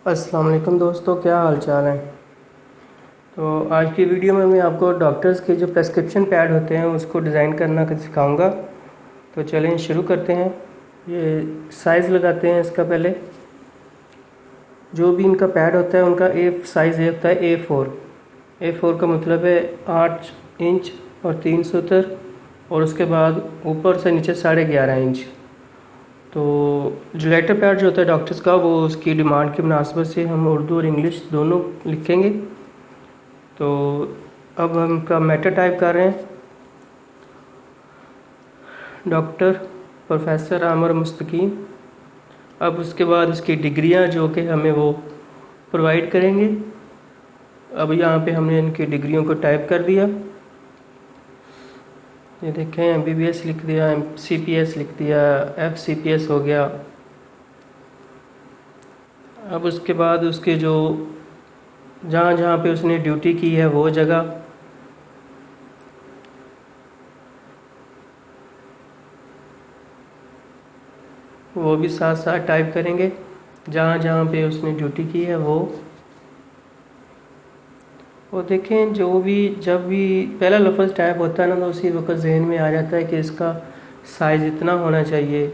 अस्सलाम वालेकुम दोस्तों, क्या हाल चाल है। तो आज की वीडियो में मैं आपको डॉक्टर्स के जो प्रेस्क्रिप्शन पैड होते हैं उसको डिज़ाइन करना सिखाऊंगा। तो चलें शुरू करते हैं। ये साइज़ लगाते हैं इसका। पहले जो भी इनका पैड होता है उनका साइज़ ये होता है A4 का मतलब है 8 इंच और 3 सूत्र, और उसके बाद ऊपर से नीचे 11.5 इंच। तो जो लेटर पैड जो होता है डॉक्टर्स का, वो उसकी डिमांड की मुनासबत से हम उर्दू और इंग्लिश दोनों लिखेंगे। तो अब हम इनका मैटर टाइप कर रहे हैं, डॉक्टर प्रोफेसर आमिर मुस्तकीम। अब उसके बाद इसकी डिग्रियां जो कि हमें वो प्रोवाइड करेंगे। अब यहाँ पे हमने इनकी डिग्रियों को टाइप कर दिया। ये देखें, MBBS लिख दिया, CPS लिख दिया, FCPS हो गया। अब उसके बाद उसके जो जहाँ जहाँ पे उसने ड्यूटी की है वो जगह, वो भी साथ साथ टाइप करेंगे। जहाँ जहाँ पे उसने ड्यूटी की है वो देखें। जो भी जब भी पहला लफ्ज़ टाइप होता है ना, तो उसी वक्त जहन में आ जाता है कि इसका साइज़ इतना होना चाहिए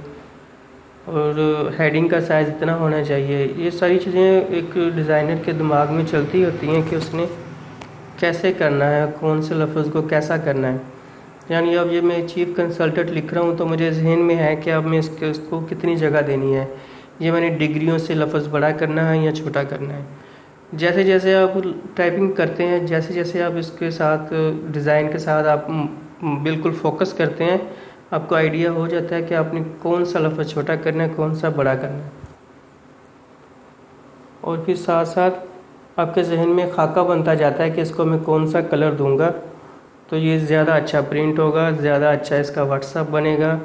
और हेडिंग का साइज़ इतना होना चाहिए। ये सारी चीज़ें एक डिज़ाइनर के दिमाग में चलती होती हैं कि उसने कैसे करना है, कौन से लफ्ज़ को कैसा करना है। यानी अब ये मैं चीफ़ कंसल्टेंट लिख रहा हूँ तो मुझे जहन में है कि अब मैं इसको कितनी जगह देनी है। ये मैंने डिग्रियों से लफ्ज़ बड़ा करना है या छोटा करना है। जैसे जैसे आप टाइपिंग करते हैं, जैसे जैसे आप इसके साथ डिज़ाइन के साथ आप बिल्कुल फोकस करते हैं, आपको आइडिया हो जाता है कि आपने कौन सा लफ्ज़ छोटा करना है, कौन सा बड़ा करना है। और फिर साथ साथ आपके जहन में खाका बनता जाता है कि इसको मैं कौन सा कलर दूंगा तो ये ज़्यादा अच्छा प्रिंट होगा, ज़्यादा अच्छा इसका व्हाट्सअप बनेगा,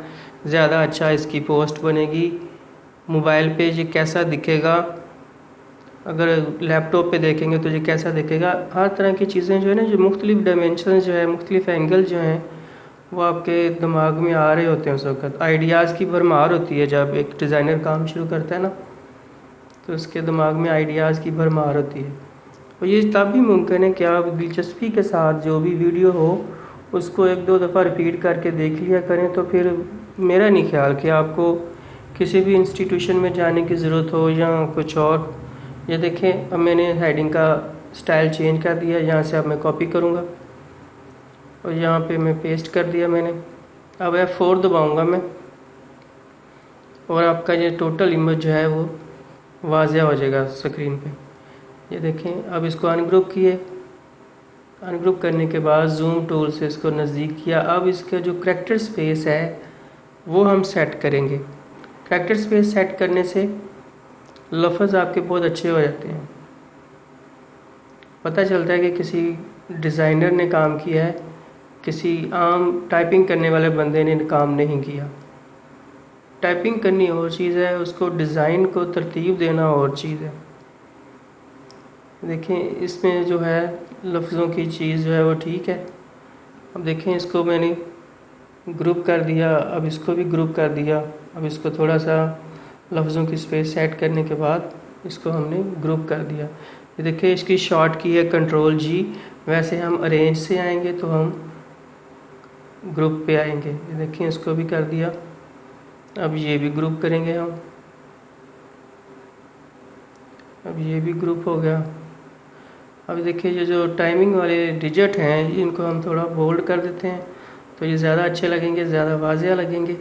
ज़्यादा अच्छा इसकी पोस्ट बनेगी, मोबाइल पे ये कैसा दिखेगा, अगर लैपटॉप पे देखेंगे तो ये कैसा दिखेगा। हर तरह की चीज़ें जो है ना, जो मुख्तलिफ डायमेंशन जो है, मुख्तलिफ एंगल जो हैं, वो आपके दिमाग में आ रहे होते हैं। उस वक्त आइडियाज़ की भरमार होती है। जब एक डिज़ाइनर काम शुरू करता है ना, तो उसके दिमाग में आइडियाज़ की भरमार होती है। और ये तब भी मुमकिन है कि आप दिलचस्पी के साथ जो भी वीडियो हो उसको 1-2 दफ़ा रिपीट करके देख लिया करें। तो फिर मेरा नहीं ख्याल कि आपको किसी भी इंस्टीट्यूशन में जाने की ज़रूरत हो या कुछ और। ये देखें, अब मैंने हेडिंग का स्टाइल चेंज कर दिया। यहाँ से अब मैं कॉपी करूँगा और यहाँ पे मैं पेस्ट कर दिया मैंने। अब F4 दबाऊँगा मैं, और आपका ये टोटल इमेज जो है वो वाज़िया हो जाएगा स्क्रीन पे। ये देखें, अब इसको अनग्रुप किए। अनग्रुप करने के बाद जूम टूल से इसको नज़दीक किया। अब इसका जो करैक्टर स्पेस है वो हम सेट करेंगे। करैक्टर स्पेस सेट करने से लफ्ज़ आपके बहुत अच्छे हो जाते हैं। पता चलता है कि किसी डिज़ाइनर ने काम किया है, किसी आम टाइपिंग करने वाले बंदे ने काम नहीं किया। टाइपिंग करनी और चीज़ है, उसको डिज़ाइन को तरतीब देना और चीज़ है। देखें, इसमें जो है लफ्ज़ों की चीज़ जो है वो ठीक है। अब देखें, इसको मैंने ग्रुप कर दिया, अब इसको भी ग्रुप कर दिया। अब इसको थोड़ा सा लफ्ज़ों की स्पेस सेट करने के बाद इसको हमने ग्रुप कर दिया। ये देखिए, इसकी शॉर्ट की है Ctrl+G। वैसे हम अरेंज से आएंगे तो हम ग्रुप पे आएंगे। ये देखिए, इसको भी कर दिया। अब ये भी ग्रुप करेंगे हम। अब ये भी ग्रुप हो गया। अब देखिए, ये जो टाइमिंग वाले डिजिट हैं इनको हम थोड़ा बोल्ड कर देते हैं तो ये ज़्यादा अच्छे लगेंगे, ज़्यादा वाज़िया लगेंगे।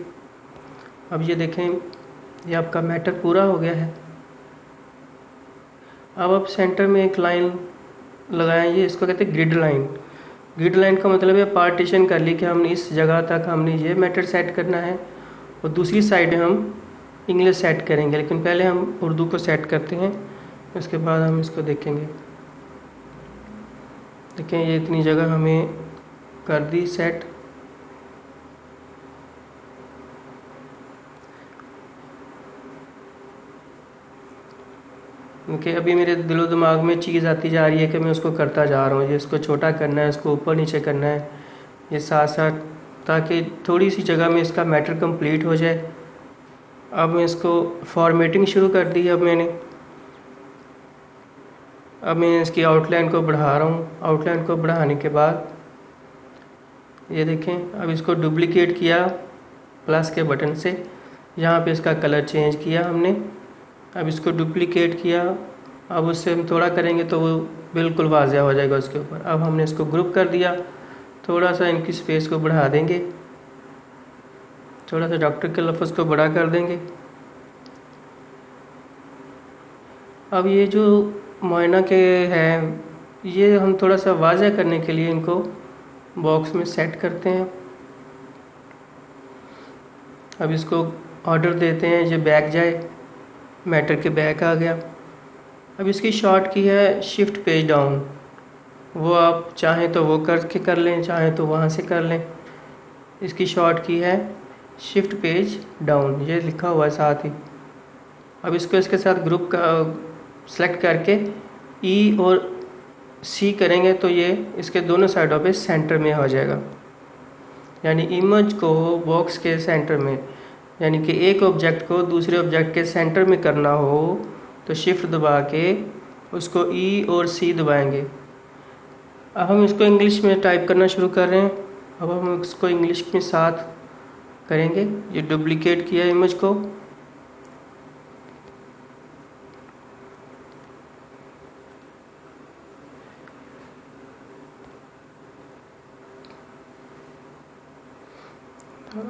अब ये देखें, ये आपका मैटर पूरा हो गया है। अब आप सेंटर में एक लाइन लगाएंगे, इसको कहते हैं ग्रिड लाइन। ग्रिड लाइन का मतलब है पार्टीशन कर ली कि हमने इस जगह तक हमने ये मैटर सेट करना है और दूसरी साइड हम इंग्लिश सेट करेंगे। लेकिन पहले हम उर्दू को सेट करते हैं, उसके बाद हम इसको देखेंगे। देखें, ये इतनी जगह हमें कर दी सेट। क्योंकि अभी मेरे दिलो दिमाग में चीज़ आती जा रही है कि मैं उसको करता जा रहा हूँ। ये इसको छोटा करना है, इसको ऊपर नीचे करना है, ये साथ साथ, ताकि थोड़ी सी जगह में इसका मैटर कंप्लीट हो जाए। अब मैं इसको फॉर्मेटिंग शुरू कर दी। अब मैंने अब मैं इसकी आउटलाइन को बढ़ा रहा हूँ। आउटलाइन को बढ़ाने के बाद ये देखें, अब इसको डुप्लीकेट किया प्लस के बटन से, यहाँ पे इसका कलर चेंज किया हमने। अब इसको डुप्लीकेट किया, अब उससे हम थोड़ा करेंगे तो वो बिल्कुल वाज़िया हो जाएगा उसके ऊपर। अब हमने इसको ग्रुप कर दिया, थोड़ा सा इनकी स्पेस को बढ़ा देंगे, थोड़ा सा डॉक्टर के लफ्ज़ को बड़ा कर देंगे। अब ये जो मुआयना के हैं, ये हम थोड़ा सा वाज़िया करने के लिए इनको बॉक्स में सेट करते हैं। अब इसको ऑर्डर देते हैं ये बैक जाए, मैटर के बैक आ गया। अब इसकी शॉर्ट की है शिफ्ट पेज डाउन, वो आप चाहें तो वो करके कर लें, चाहें तो वहाँ से कर लें। इसकी शॉर्ट की है शिफ्ट पेज डाउन, ये लिखा हुआ है साथ ही। अब इसको इसके साथ ग्रुप का सेलेक्ट करके ई और सी करेंगे तो ये इसके दोनों साइडों पे सेंटर में हो जाएगा, यानी इमेज को बॉक्स के सेंटर में, यानी कि एक ऑब्जेक्ट को दूसरे ऑब्जेक्ट के सेंटर में करना हो तो शिफ्ट दबा के उसको ई और सी दबाएंगे। अब हम इसको इंग्लिश में टाइप करना शुरू कर रहे हैं। अब हम इसको इंग्लिश में साथ करेंगे। ये डुप्लीकेट किया इमेज को,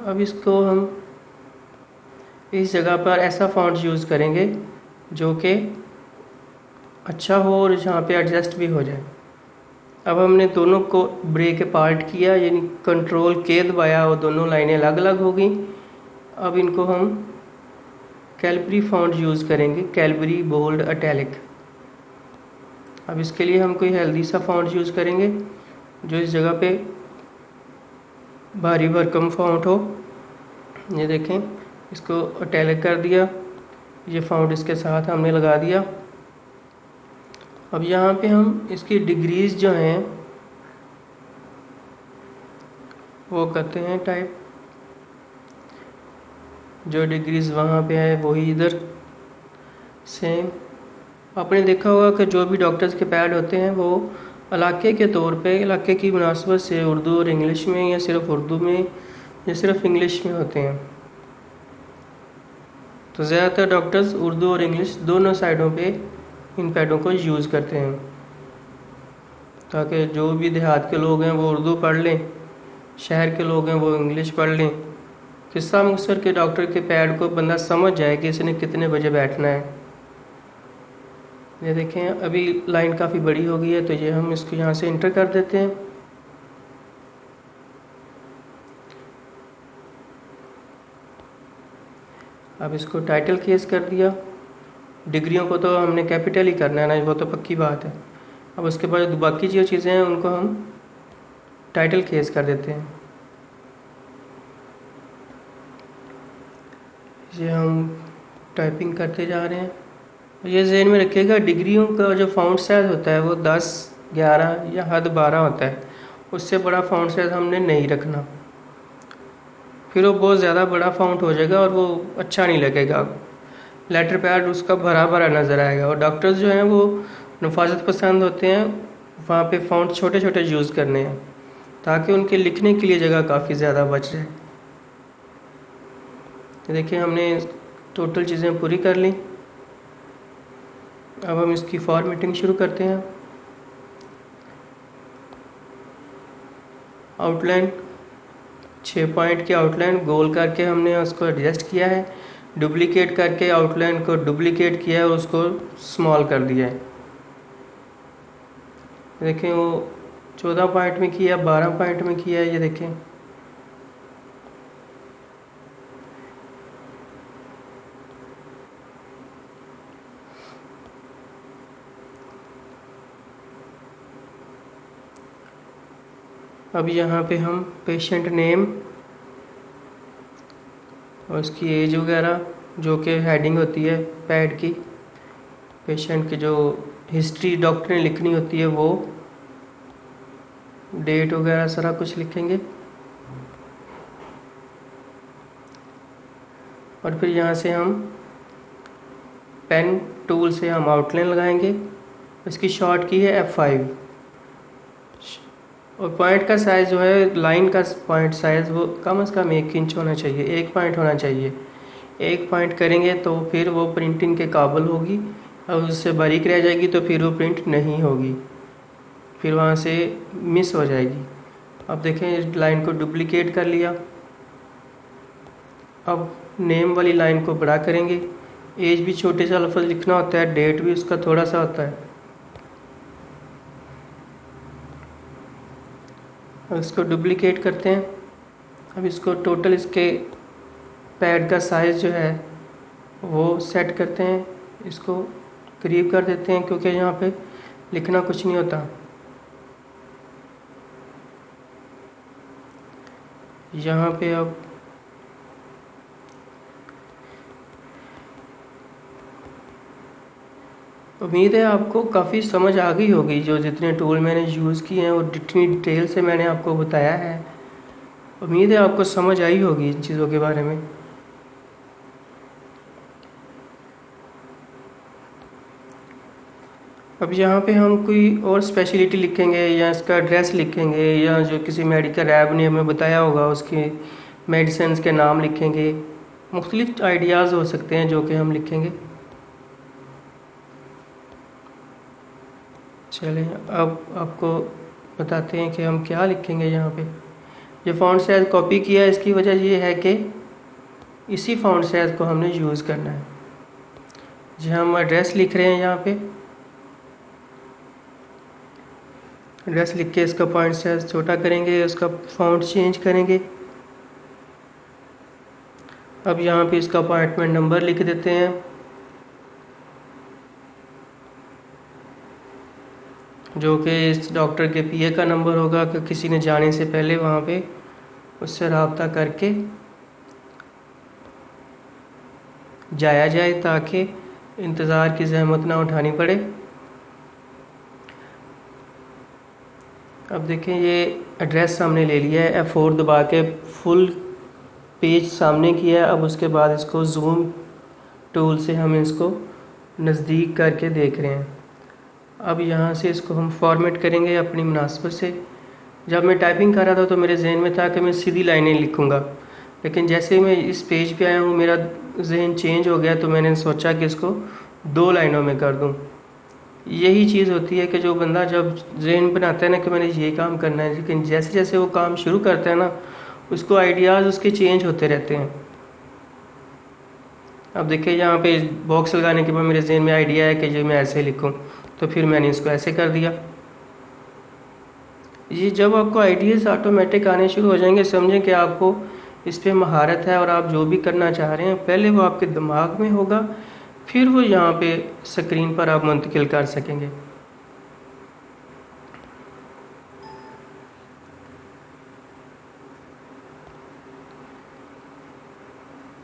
अब इसको हम इस जगह पर ऐसा फॉन्ट यूज़ करेंगे जो कि अच्छा हो और जहाँ पे एडजस्ट भी हो जाए। अब हमने दोनों को ब्रेक पार्ट किया, यानी कंट्रोल के दबाया और दोनों लाइनें अलग अलग हो गई। अब इनको हम कैलबरी फॉन्ट यूज़ करेंगे, कैलबरी बोल्ड इटैलिक। अब इसके लिए हम कोई हेल्दी सा फॉन्ट यूज़ करेंगे जो इस जगह पे भारी भरकम फॉन्ट हो। ये देखें, इसको इटैलिक कर दिया, ये फॉन्ट इसके साथ हमने लगा दिया। अब यहाँ पे हम इसकी डिग्रीज जो हैं वो करते हैं टाइप, जो डिग्रीज वहाँ पे है वही इधर सेम। आपने देखा होगा कि जो भी डॉक्टर्स के पैड होते हैं वो इलाके के तौर पे, इलाके की मुनासबत से उर्दू और इंग्लिश में, या सिर्फ उर्दू में या सिर्फ इंग्लिश में होते हैं। तो ज़्यादातर डॉक्टर्स उर्दू और इंग्लिश दोनों साइडों पे इन पैडों को यूज़ करते हैं, ताकि जो भी देहात के लोग हैं वो उर्दू पढ़ लें, शहर के लोग हैं वो इंग्लिश पढ़ लें। किस्सा मुक्तसर के डॉक्टर के पैड को बंदा समझ जाए कि इसने कितने बजे बैठना है। ये देखें, अभी लाइन काफ़ी बड़ी हो गई है तो ये हम इसको यहाँ से इंटर कर देते हैं। अब इसको टाइटल केस कर दिया। डिग्रियों को तो हमने कैपिटल ही करना है ना, वो तो पक्की बात है। अब उसके बाद बाकी जो चीज़ें हैं उनको हम टाइटल केस कर देते हैं। ये हम टाइपिंग करते जा रहे हैं। ये ज़हन में रखिएगा, डिग्रियों का जो फ़ॉन्ट साइज़ होता है वो 10, 11 या हद 12 होता है। उससे बड़ा फ़ॉन्ट साइज़ हमने नहीं रखना, फिर वो बहुत ज़्यादा बड़ा फ़ॉन्ट हो जाएगा और वो अच्छा नहीं लगेगा। लेटर पैड उसका भरा भरा नज़र आएगा। और डॉक्टर्स जो हैं वो नफाजत पसंद होते हैं, वहाँ पे फ़ॉन्ट छोटे छोटे यूज़ करने हैं ताकि उनके लिखने के लिए जगह काफ़ी ज़्यादा बच जाए। देखिए, हमने टोटल चीज़ें पूरी कर ली। अब हम इसकी फॉर्मेटिंग शुरू करते हैं। आउटलाइन 6 पॉइंट की आउटलाइन गोल करके हमने उसको एडजस्ट किया है। डुप्लीकेट करके आउटलाइन को डुप्लीकेट किया है, उसको स्मॉल कर दिया है। देखें, वो 14 पॉइंट में किया, 12 पॉइंट में किया है। ये देखें, अब यहाँ पे हम पेशेंट नेम और उसकी एज वगैरह, जो कि हेडिंग होती है पैड की, पेशेंट की जो हिस्ट्री डॉक्टर ने लिखनी होती है वो, डेट वगैरह सारा कुछ लिखेंगे। और फिर यहाँ से हम पेन टूल से हम आउटलाइन लगाएंगे। इसकी शॉर्ट की है F5। और पॉइंट का साइज़ जो है, लाइन का पॉइंट साइज़ वो कम से कम 1 इंच होना चाहिए, 1 पॉइंट होना चाहिए। 1 पॉइंट करेंगे तो फिर वो प्रिंटिंग के काबिल होगी, और उससे बारीक रह जाएगी तो फिर वो प्रिंट नहीं होगी, फिर वहाँ से मिस हो जाएगी। अब देखें, इस लाइन को डुप्लीकेट कर लिया। अब नेम वाली लाइन को बड़ा करेंगे। एज भी छोटे सा लफ्ज़ लिखना होता है, डेट भी उसका थोड़ा सा होता है। अब इसको डुप्लीकेट करते हैं। अब इसको टोटल इसके पैड का साइज़ जो है वो सेट करते हैं, इसको करीब कर देते हैं क्योंकि यहाँ पे लिखना कुछ नहीं होता। यहाँ पे अब उम्मीद है आपको काफ़ी समझ आ गई होगी, जो जितने टूल मैंने यूज़ किए हैं और जितनी डिटेल से मैंने आपको बताया है, उम्मीद है आपको समझ आई होगी इन चीज़ों के बारे में। अब यहाँ पे हम कोई और स्पेशलिटी लिखेंगे या इसका एड्रेस लिखेंगे, या जो किसी मेडिकल रैब ने हमें बताया होगा उसके मेडिसिन के नाम लिखेंगे। मुख्तलिफ आइडियाज़ हो सकते हैं जो कि हम लिखेंगे। चलें, अब आपको बताते हैं कि हम क्या लिखेंगे। यहाँ पे जो फ़ॉन्ट साइज़ कॉपी किया है, इसकी वजह ये है कि इसी फ़ॉन्ट साइज़ को हमने यूज़ करना है। जी, हम एड्रेस लिख रहे हैं, यहाँ पे एड्रेस लिख के इसका पॉइंट साइज़ छोटा करेंगे, उसका फ़ॉन्ट चेंज करेंगे। अब यहाँ पे इसका अपॉइंटमेंट नंबर लिख देते हैं, जो कि इस डॉक्टर के पीए का नंबर होगा कि किसी ने जाने से पहले वहाँ पे उससे रब्ता करके जाया जाए, ताकि इंतज़ार की ज़हमत ना उठानी पड़े। अब देखें, ये एड्रेस सामने ले लिया है, F4 दबा के फुल पेज सामने किया है। अब उसके बाद इसको जूम टूल से हम इसको नज़दीक करके देख रहे हैं। अब यहाँ से इसको हम फॉर्मेट करेंगे अपनी मुनासिबत से। जब मैं टाइपिंग कर रहा था तो मेरे जहन में था कि मैं सीधी लाइनें लिखूँगा, लेकिन जैसे मैं इस पेज पे आया हूँ मेरा जहन चेंज हो गया, तो मैंने सोचा कि इसको 2 लाइनों में कर दूँ। यही चीज़ होती है कि जो बंदा जब जहन बनाता है ना कि मैंने ये काम करना है, लेकिन जैसे जैसे वो काम शुरू करता है ना, उसको आइडियाज़ उसके चेंज होते रहते हैं। अब देखिए, यहाँ पे बॉक्स लगाने के बाद मेरे जहन में आइडिया है कि ये मैं ऐसे लिखूँ, तो फिर मैंने इसको ऐसे कर दिया। ये जब आपको आइडियाज़ ऑटोमेटिक आने शुरू हो जाएंगे, समझें कि आपको इस पे महारत है और आप जो भी करना चाह रहे हैं पहले वो आपके दिमाग में होगा, फिर वो यहाँ पे स्क्रीन पर आप मुंतकिल कर सकेंगे।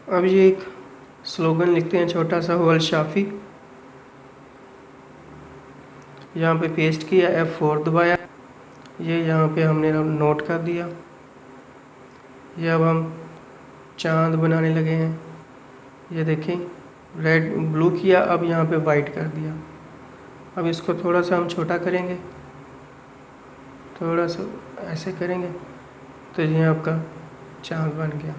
अब ये एक स्लोगन लिखते हैं छोटा सा, हुवल शाफी। यहाँ पे पेस्ट किया, F4 दबाया, ये यहाँ पे हमने नोट कर दिया। ये अब हम चांद बनाने लगे हैं, ये देखें, रेड ब्लू किया, अब यहाँ पे वाइट कर दिया। अब इसको थोड़ा सा हम छोटा करेंगे, थोड़ा सा ऐसे करेंगे, तो ये आपका चांद बन गया।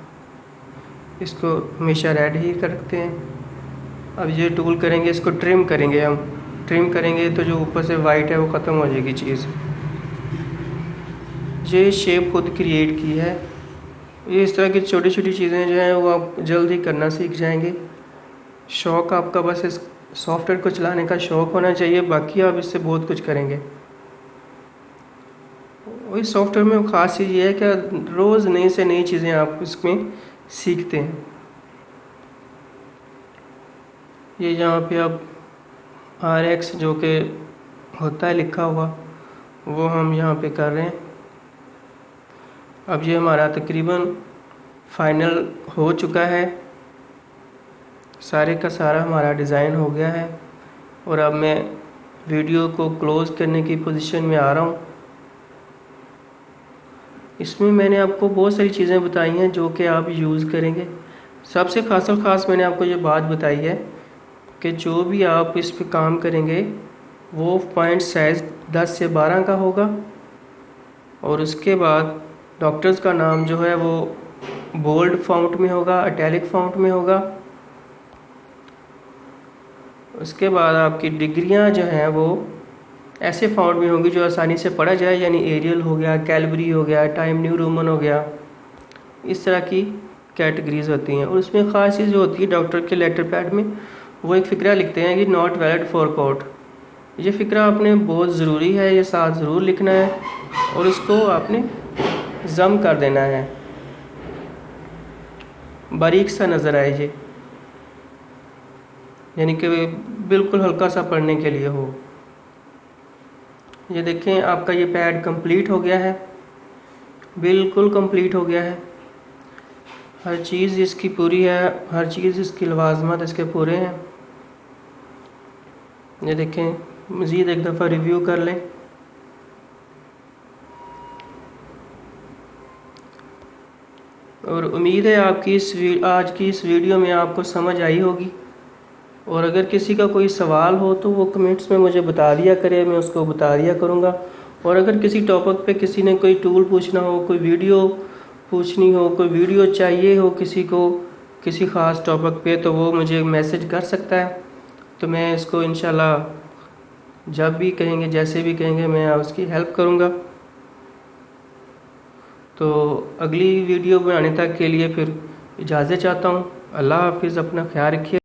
इसको हमेशा रेड ही रखते हैं। अब ये टूल करेंगे, इसको ट्रिम करेंगे, हम ट्रिम करेंगे तो जो ऊपर से वाइट है वो ख़त्म हो जाएगी चीज़। ये शेप खुद क्रिएट की है। ये इस तरह की छोटी छोटी चीज़ें जो हैं वो आप जल्द ही करना सीख जाएंगे। शौक़ आपका बस इस सॉफ्टवेयर को चलाने का शौक़ होना चाहिए, बाकी आप इससे बहुत कुछ करेंगे। और इस सॉफ्टवेयर में ख़ास चीज़ ये है कि रोज़ नई से नई चीज़ें आप इसमें सीखते हैं। ये यहाँ पे अब RX जो कि होता है लिखा हुआ, वो हम यहाँ पे कर रहे हैं। अब ये हमारा तकरीबन फाइनल हो चुका है, सारे का सारा हमारा डिज़ाइन हो गया है। और अब मैं वीडियो को क्लोज़ करने की पोजीशन में आ रहा हूँ। इसमें मैंने आपको बहुत सारी चीज़ें बताई हैं जो कि आप यूज़ करेंगे। सबसे ख़ास मैंने आपको ये बात बताई है कि जो भी आप इस पे काम करेंगे वो पॉइंट साइज़ 10 से 12 का होगा। और उसके बाद डॉक्टर्स का नाम जो है वो बोल्ड फॉन्ट में होगा, इटैलिक फॉन्ट में होगा। उसके बाद आपकी डिग्रियां जो हैं वो ऐसे फॉन्ट में होंगी जो आसानी से पढ़ा जाए, यानी एरियल हो गया, कैलबरी हो गया, टाइम न्यू रोमन हो गया, इस तरह की कैटेगरीज होती हैं। और उसमें ख़ास चीज़ जो होती है डॉक्टर के लेटर पैड में, वो एक फ़िक्रा लिखते हैं कि नॉट वैलिड फॉर कोर्ट। ये फ़िक्रा आपने बहुत ज़रूरी है, ये साथ ज़रूर लिखना है और उसको आपने ज़म कर देना है, बारीक सा नज़र आए ये, यानी कि बिल्कुल हल्का सा पढ़ने के लिए हो। ये देखें आपका ये पैड कंप्लीट हो गया है, बिल्कुल कंप्लीट हो गया है। हर चीज़ इसकी पूरी है, हर चीज़ इसकी लवाजमत इसके पूरे हैं। ये देखें, मज़ीद एक दफ़ा रिव्यू कर लें। और उम्मीद है आपकी आज की इस वीडियो में आपको समझ आई होगी। और अगर किसी का कोई सवाल हो तो वो कमेंट्स में मुझे बता दिया करे, मैं उसको बता दिया करूँगा। और अगर किसी टॉपिक पे किसी ने कोई टूल पूछना हो, कोई वीडियो पूछनी हो, कोई वीडियो चाहिए हो किसी को किसी ख़ास टॉपिक पे, तो वो मुझे मैसेज कर सकता है। तो मैं इसको इंशाल्लाह जब भी कहेंगे, जैसे भी कहेंगे, मैं उसकी हेल्प करूँगा। तो अगली वीडियो बनाने तक के लिए फिर इजाज़त चाहता हूँ। अल्लाह हाफिज़, अपना ख्याल रखिए।